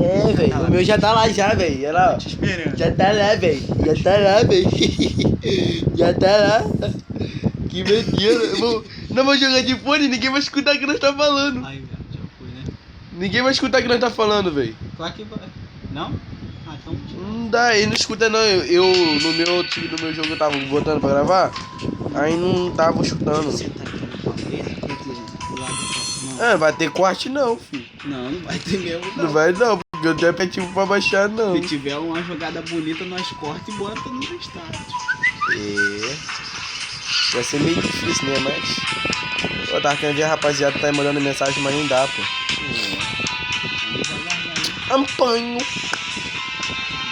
É, velho. O meu já tá lá já, velho. Olha lá, ó. Te esperando. Já tá lá, velho. Já tá lá, velho. Já tá lá. Que mentira. Não vou jogar de fone, ninguém vai escutar o que nós tá falando. Ai, velho, já foi, né? Ninguém vai escutar o que nós tá falando, velho. Claro que vai. Não? Ah, então tira. Não dá, ele não escuta não. Eu no meu jogo eu tava botando pra gravar. Aí não tava escutando. Você tá aqui no palmeira, quer dizer, do lado do próximo. Ah, vai ter corte não, filho. Não, não vai ter mesmo, Não vai não, porque eu tenho aplicativo pra baixar não. Se tiver uma jogada bonita, nós corta e bota no estádio. É. Vai ser meio difícil, né? Mas. Eu tava querendo ver a rapaziada tá aí mandando mensagem, mas não dá, pô. Aí vai largar aí. Ampanho.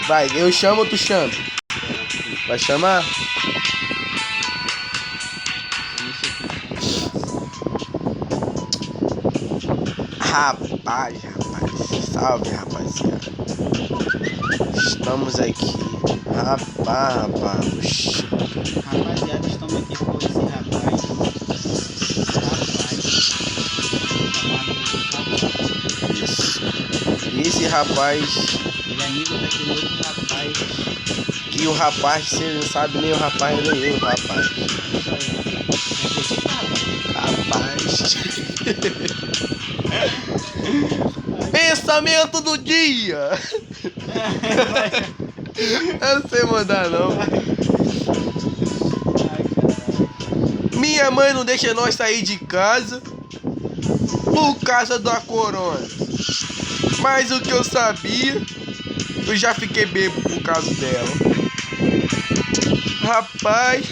Vai, eu chamo ou tu chama? Vai chamar? Rapaz. Salve, rapaziada. Estamos aqui. Rapaz. Oxi. Rapaziada, estamos aqui com esse rapaz. Isso. Esse rapaz. Ele é amigo daquele outro rapaz. Que o rapaz, você não sabe nem o rapaz, nem eu, rapaz. Rapaz. Pensamento do dia. Eu não sei mandar não. Minha mãe não deixa nós sair de casa por causa da corona. Mas o que eu sabia, eu já fiquei bêbado por causa dela. Rapaz.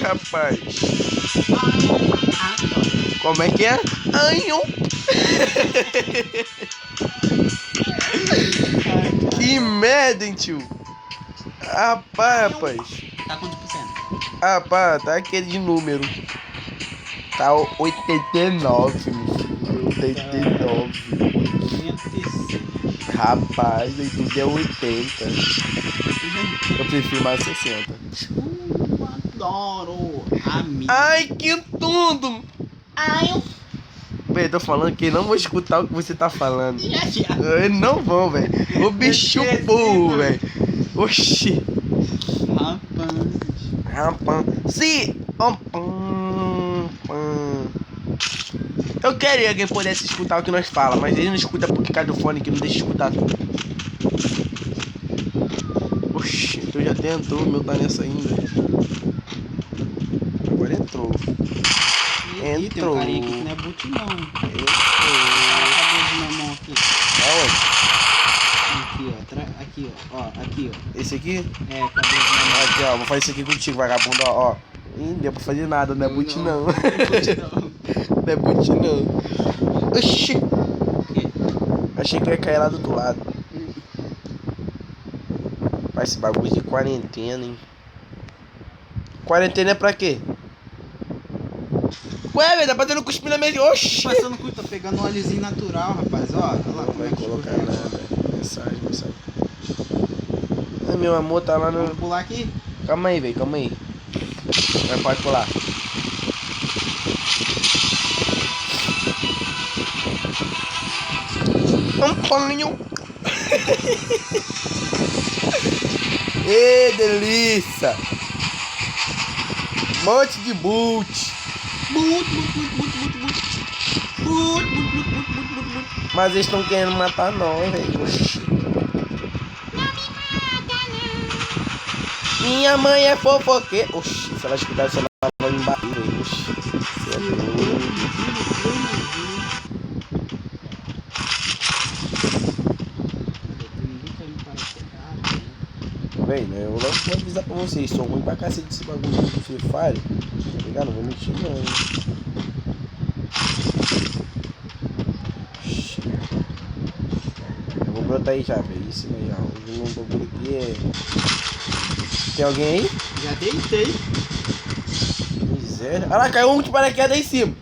Como é que é? Anhon. Que merda, hein, tio? Rapaz. Tá quanto por cento? Rapaz, tá aquele número. Tá 89, meu filho. 89. 86. Rapaz, aí tudo é 80. Eu prefiro mais 60. Adoro. Amigo. Ai, que tudo! Velho, tô falando que não vou escutar o que você tá falando. Eles não vão, velho. O bicho burro, velho. Oxi. Rapaz. Se. Eu queria que alguém pudesse escutar o que nós fala, mas ele não escuta porque cai do fone que não deixa escutar tudo. Oxi, tu já até entrou, o meu tá nessa ainda. Agora entrou. Ih, tem um carinha aqui que não é boot não. Entrou. Acabou na mão aqui. Aonde? Aqui, ó. Aqui, ó. Esse aqui? É, cabelo na mão. Aqui, ó. Vou fazer isso aqui contigo, vagabundo, ó. Ih, não deu pra fazer nada, não é boot não. Não é boot não. Não é boot não. Oxi. Achei que ia cair lá do outro lado. Vai, esse bagulho de quarentena, hein? Quarentena é pra quê? Ué, velho, tá batendo cuspir na mesa. Oxi! Passando cu, tá pegando um óleozinho natural, rapaz. Ó, olha lá Não como vai é que colocar escorrega. nada. Mensagem. Ah, meu amor tá lá no... Vamos pular aqui? Calma aí, velho, calma aí. Vai, pode pular. Ampolinho. Ê, delícia. Monte de boot. Mas eles estão querendo matar nós, velho. Oxi. Minha mãe é fofoqueira. Oxi, se ela escutar isso, ela vai me bater, velho. Oxi. Você é doido. Véi, né? Eu logo vou avisar pra vocês. Sou ruim pra cacete desse bagulho do Free Fire. Tá ligado? Não vou mentir, não. Eu vou brotar aí já, velho. Isso aí já. O bagulho aqui é. Tem alguém aí? Já deitei. Miséria. Ah lá, caiu um de paraquedas aí em cima.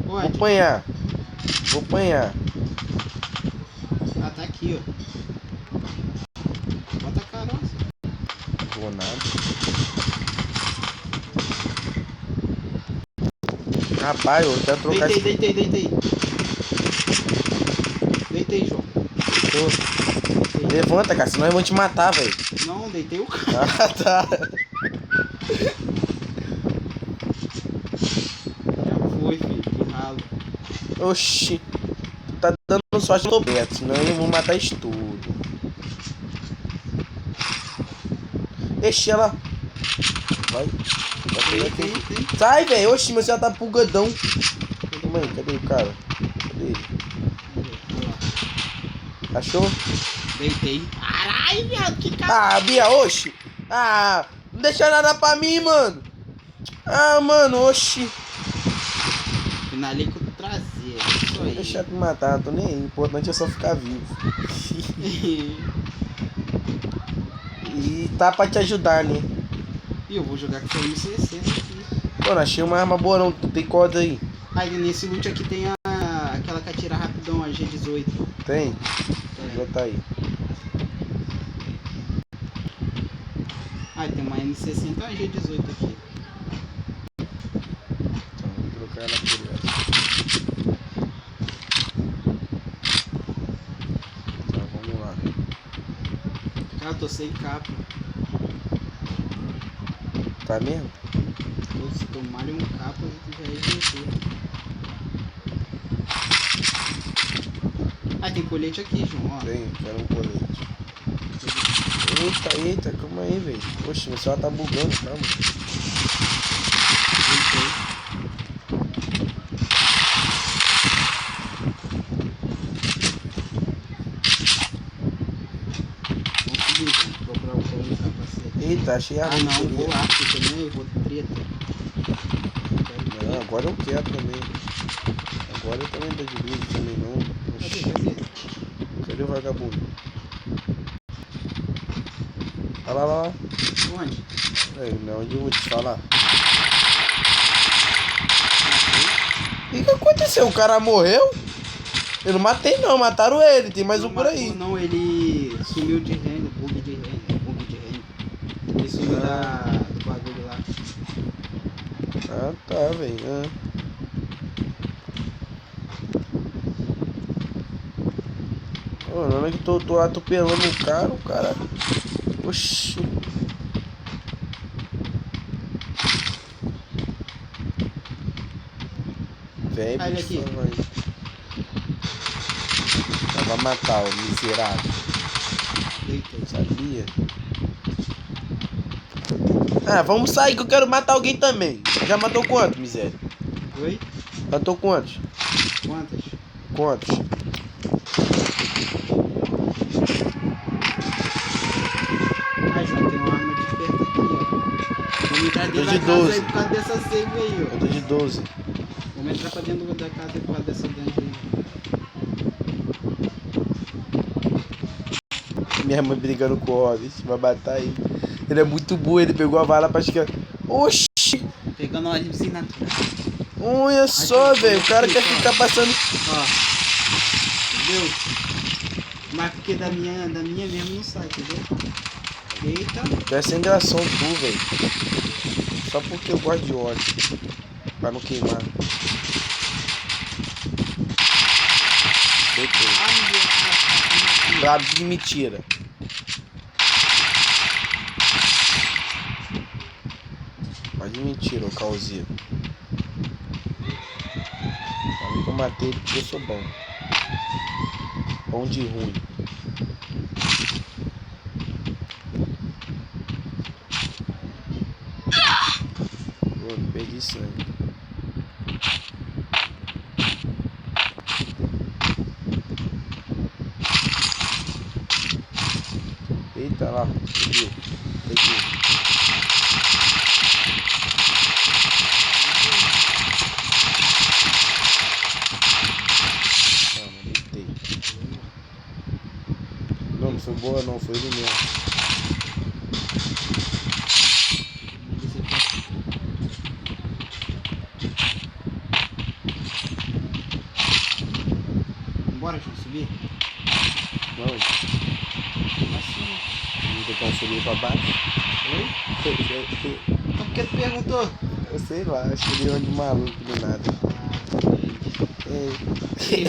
Onde? Vou apanhar. Ah, tá aqui, ó. Bota a caroça. Não vou nada. Rapaz, eu quero trocar Deitei. Deitou. Levanta, cara, senão eu vou te matar, velho. Não, deitei o cara. Ah, tá. Já foi, filho. Que ralo. Oxi. Tu tá dando sorte no Roberto, senão eu vou matar isso tudo. Deixa ela. Vai. Tem. Sai, velho. Oxi, mas já tá pulgadão. Calma aí, cadê o cara? Cadê ele? Achou? Deitei. Caralho, viado, que cara. Ah, Bia, oxi. Ah, não deixa nada pra mim, mano. Ah, mano, oxi. Finalei com o traseiro. Isso Vou aí. deixar de matar, tô nem aí. O importante é só ficar vivo. E tá pra te ajudar, né? E eu vou jogar com o M60 aqui. Pô, não achei uma arma boa não. Tu tem corda aí? Aí nesse loot aqui tem aquela que atira rapidão, a G18. Tem? É. Já tá aí. Aí tem uma M60 e uma G18 aqui. Então, vou trocar ela por essa. Tá, vamos lá. Cara, eu tô sem capa. Tá mesmo? Se tomarem um capa, já é GG. Ah, tem colete aqui, João, ó. Tem, quero um colete. Eita, eita, calma aí, velho. Poxa, meu celular tá bugando, calma. Vamos subir, João. Procurar o capacete. Eita, achei a Ah, arma. não, vou lá, porque também eu vou treta. Não, agora eu quero também. Agora eu também tô de vídeo também não. Oxi, cadê o vagabundo? Olha lá. Onde? É, não, onde eu vou te falar. E o que aconteceu? O cara morreu? Eu não matei não, mataram ele, tem mais um por aí. Não, ele sumiu de renda, bug de renda. Ele sumiu do bagulho lá. Ah, tá, velho. Ah. Ô, na hora que tô atropelando o cara. Oxi. Velho, Olha aqui. Vai matar o miserável. Deitei. Sabia? Ah, vamos sair que eu quero matar alguém também. Já matou quanto, miséria? Oi? Matou quantos? Quantas? Quantos? Ah, João, tem uma arma de perto aqui, ó. Vamos entrar dentro Tô de da casa 12. aí por causa dessa save aí, Eu ó. tô de 12. Vamos entrar pra dentro da casa aí por causa dessa dungeon aí. Minha mãe brigando com o Hobbit, vai matar ele. Ele é muito burro, ele pegou a vara pra esquerda. Oxi! Pegando óleo sem natural. Olha só, velho. O cara quer ficar passando. Ó. Entendeu? Mas porque da minha mesmo não sai, entendeu? Eita. Tu é sem gração tu, velho. Só porque eu gosto de óleo. Pra não queimar. Deitei. Ah, meu Deus. Brabo de mentira. Mas de mentira, ô Cauzito. Falei que eu matei ele porque eu sou bom. Bom de ruim. Pô, perdi sangue. Eita lá, peguei. Não foi boa não, foi ele mesmo. Bora, João, subir? Não, Assim. não tem como subir pra baixo. Oi? Então por que tu perguntou? Eu sei lá, acho que ele é de maluco do nada. Ei.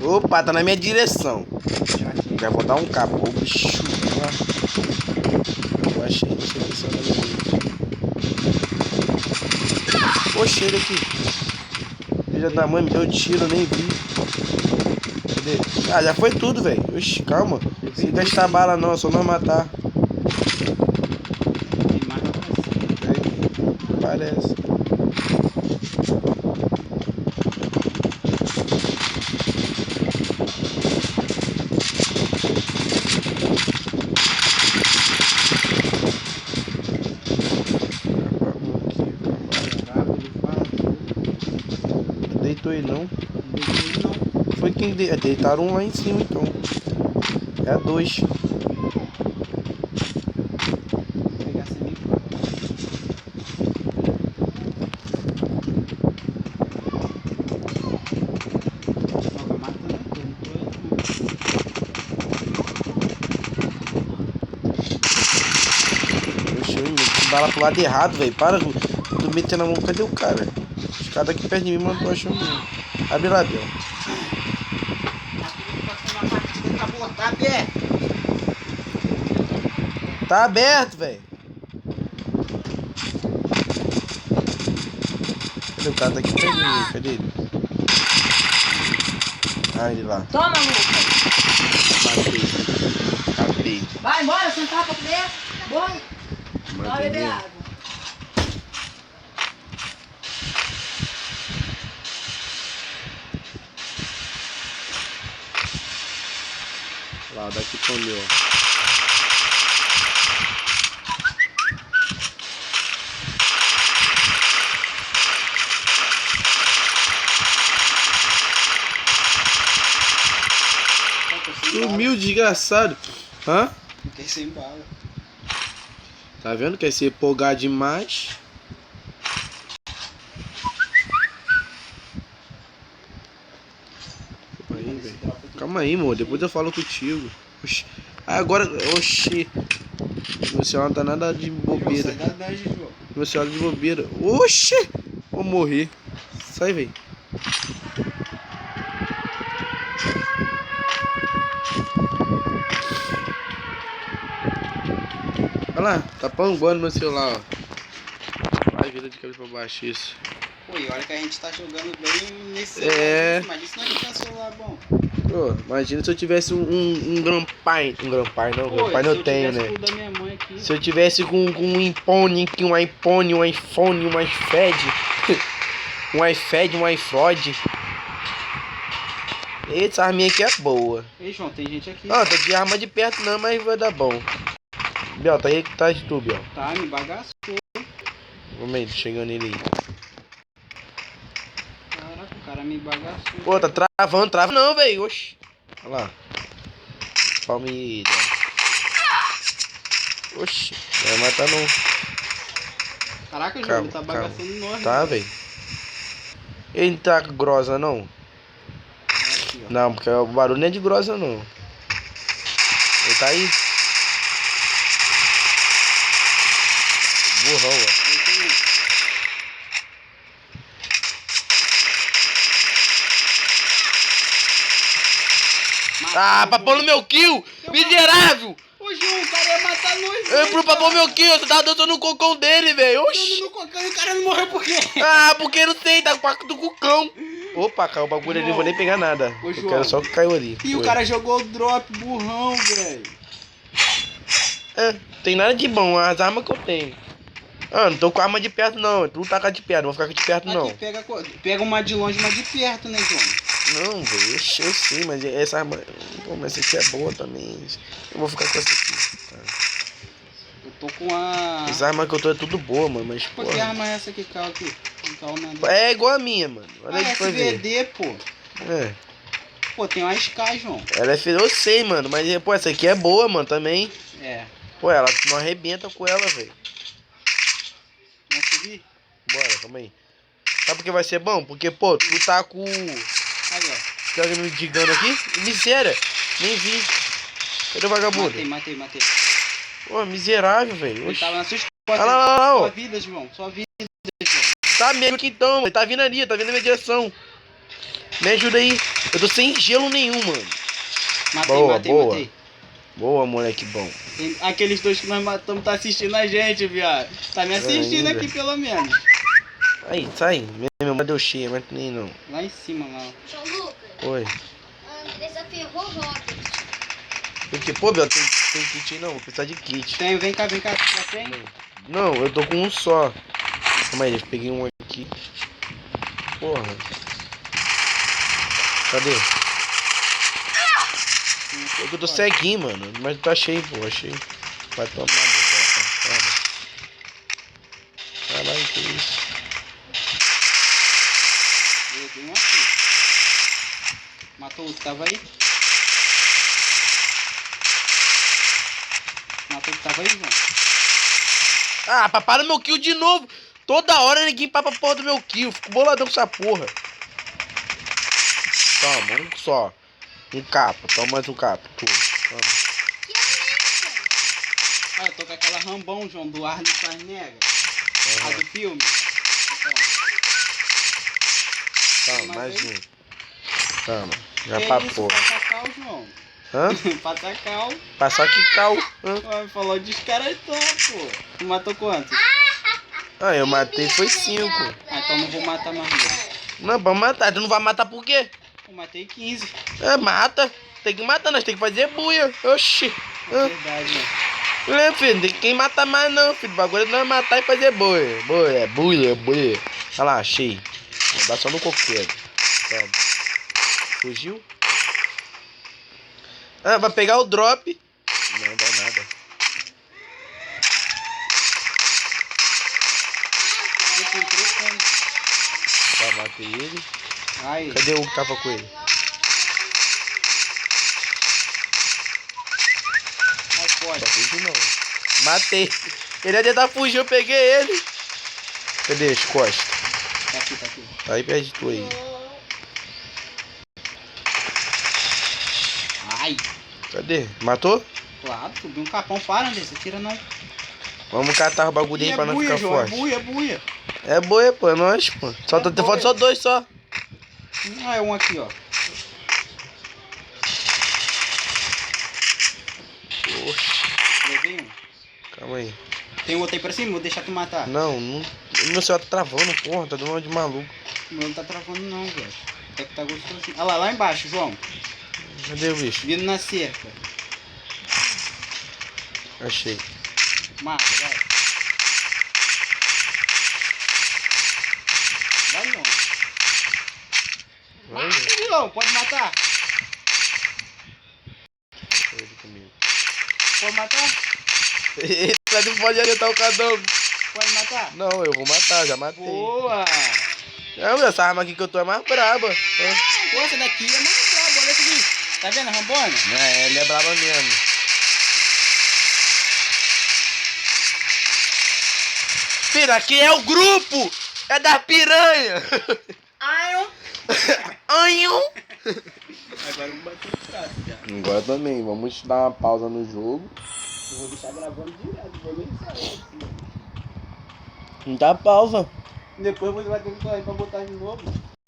Opa, tá na minha direção. Já achei. Já vou dar um cabo. Ô, bicho. Lá. Eu achei, não sei se é na minha mente. Oxe, ele aqui. Filha da mãe, me deu tiro, eu nem vi. Cadê? Ah, já foi tudo, velho. Oxi, calma. Se gastar bala não, é só nós matar. Tem mais pra cima. Parece. Brabo, ele fala tudo. Deitou ele não? Não deixei não. Foi quem deitaram um lá em cima então. É a 2. Vou pegar essa minha. Ó, vai matando tudo. Oxe, eu meti bala pro lado errado, velho. Para do meter na mão. Cadê o cara? Os caras aqui perto de mim mandou achar o meu. Abre lá, Biel. Tá aberto. Tá aberto, velho. Cadê o cara tá aqui perto de mim? Cadê ele? Ah, ele lá. Toma, Lucas. Matei. Catei. Vai embora, você não tava pra comer? Bora. Vai Matei beber mesmo. água. Lá, daqui pro meu. Sumiu, desgraçado. Hã? Fiquei sem bala. Tá vendo? Quer se empolgar demais. Calma aí, velho. Calma aí, amor. Depois eu falo contigo. Oxi. Ah, agora. Oxi. Meu celular não tá nada de bobeira. Sai da dungeon, João. Meu celular de bobeira. Oxi. Vou morrer. Sai, velho. Olha lá. Tá panguando meu celular, ó. Vai, vira de cabeça pra baixo isso. Pô, e olha que a gente tá jogando bem nesse É. celular. Mas isso não é que tem um celular bom. Pô, imagina se eu tivesse um Grandpai. Um Grandpai não, Pô, Grandpai se eu tenho, né? tivesse o da minha mãe aqui. Se eu tivesse com um iPhone, um iPhone, um iPhone, um iPad, um iPad, um iFrod. Essa arminha aqui é boa. Ei, João, tem gente aqui. Não, tô de arma de perto não, mas vai dar bom. Biel, tá aí que tá de tu, Biel. Tá, me bagaçou. Vamos aí, tô chegando nele aí. Caraca, o cara me bagaçou. Pô, tá travando, trava não, velho. Oxi. Olha lá. Palmeira. Oxi, não vai matar não. Caraca, João, Calma, ele tá calma. bagaçando nós. Tá, né? velho. Ele não tá com grosa não? Aqui, ó. Não, porque o barulho não é de grosa não. Ele tá aí. Burrão, ó. Eu tenho- Ah, pra pôr no meu kill! Miserável! Ô, João, o cara ia matar nós. Eu pro pra pôr meu kill, tu tava dançando no cocão dele, velho. Oxi! No cocão e o cara não morreu por quê? Ah, porque eu não sei, tá com o paco do cucão. Opa, caiu o bagulho ali, eu vou nem pegar nada. Ô, Eu João. quero só que caiu ali. E o Foi. cara jogou o drop burrão, velho. É, tem nada de bom, as armas que eu tenho. Ah, não tô com arma de perto não, tu tá com a de perto, não vou ficar com a de perto não. Aqui, pega uma de longe, uma de perto, né, João? Não, velho, eu sei, mas essa arma... Pô, mas essa aqui é boa também. Eu vou ficar com essa aqui. Tá. Eu tô com a... As armas que eu tô é tudo boa, mano, mas Pô, pô... que arma é essa que caiu aqui? Não caiu nada. É igual a minha, mano. Olha aí Ah, pra ver. SVD, pô. É. Pô, tem uma SK, João. Ela é feia, eu sei, mano, mas pô, essa aqui é boa, mano, também. É. Pô, ela não arrebenta com ela, velho. Vamos subir? Bora, calma aí. Sabe por que vai ser bom? Porque, pô, tu tá com... Aí, ó. Tem alguém me digando aqui? Miséria! Nem vi. Cadê o vagabundo? Matei. Pô, miserável, velho. Ele Oxi. tava na sua Olha lá, Sua ó. vida, João. Sua vida, João. Tá mesmo que então, ele tá vindo ali, tá vindo na minha direção. Me ajuda aí. Eu tô sem gelo nenhum, mano. Matei, Boa, matei, boa. matei. Boa, moleque bom. Tem aqueles dois que nós matamos tá assistindo a gente, viado. Tá me assistindo Ainda. aqui pelo menos. Aí, sai. Minha memória deu cheia, mas nem não. Lá em cima, lá. João Lucas, Oi. Andressa ferrou Robert. Porque, pô, Bel, tem kit não. Vou precisar de kit. Tem, vem cá, já tem? Não, eu tô com um só. Calma aí, eu peguei um aqui. Porra. Cadê? Eu tô ceguinho, mano. Mas tá cheio, pô. Achei. Vai tomar, bota. Toma. Caralho, que isso? Eu dei um aqui. Matou o que tava aí? Matou o que tava aí, João? Ah, paparam meu kill de novo. Toda hora ninguém papa a porra do meu kill. Fico boladão com essa porra. Toma, um só. Um capa. Toma mais um capa. Pô, toma. Ah, eu tô com aquela Rambão, João, do Arnold Schwarzenegger. A do filme. Toma, mais um. Toma. Já Que papou. isso, passa cal, João. Hã? Passa cal. Passar que cal. Hã? Ué, falou de escaretão, pô. Tu matou quantos? Ah, eu matei foi 5. Ah, então não vou matar mais não. Não, pra matar. Tu não vai matar por quê? Eu matei 15. É, mata. Tem que matar, nós tem que fazer buia. Oxi. É verdade, né? É, filho, não tem quem matar mais não, filho. O bagulho não é matar e fazer buia. Buia, buia, buia. Olha lá, achei. Vou dar só no coqueiro. Toma. Fugiu? Ah, vai pegar o drop. Não, dá nada. Eu tenho 3 anos. Tá, matei ele. Aí. Cadê o que tava com ele? Aí pode. Só fez de novo. Matei. Ele ia tentar fugir, eu peguei ele. Cadê as costas? Tá aqui, tá aqui. Tá aí perto de tu aí. Ai. Cadê? Matou? Claro, subiu um capão. Para, André. Você tira não. Vamos catar o bagulho aí Ih, pra não ficar João, forte. É buia, é buia. É boia, pô, é nóis, pô. Só É falta só 2 só. Ah, é um aqui, ó. Oxi, Levei um. calma aí. Tem outro aí pra cima? Vou deixar tu matar. Não, não. O meu celular tá travando, porra, tá dando uma de maluco. O meu não tá travando não, velho. Até que tá gostosinho. Olha lá embaixo, João. Cadê o bicho? Vindo na cerca. Achei. Mata, vai. Vai, João. Vai, Mata, João. Pode matar. Foi ele comigo. Pode matar? Eita, não pode adiantar o cadão. Pode matar? Não, eu vou matar, já matei. Boa. Não, essa arma aqui que eu tô é mais braba. Pô, essa daqui é mais braba. Olha aqui. Tá vendo a Rambona? É, ele é braba mesmo. Filho, aqui é o grupo! É da piranha! Ai, Anhão! agora eu vou bater o prato já. Agora também, vamos dar uma pausa no jogo. Eu vou deixar gravando direto, vou nem sair assim. Não dá pausa. Depois você vai ter que correr pra botar de novo.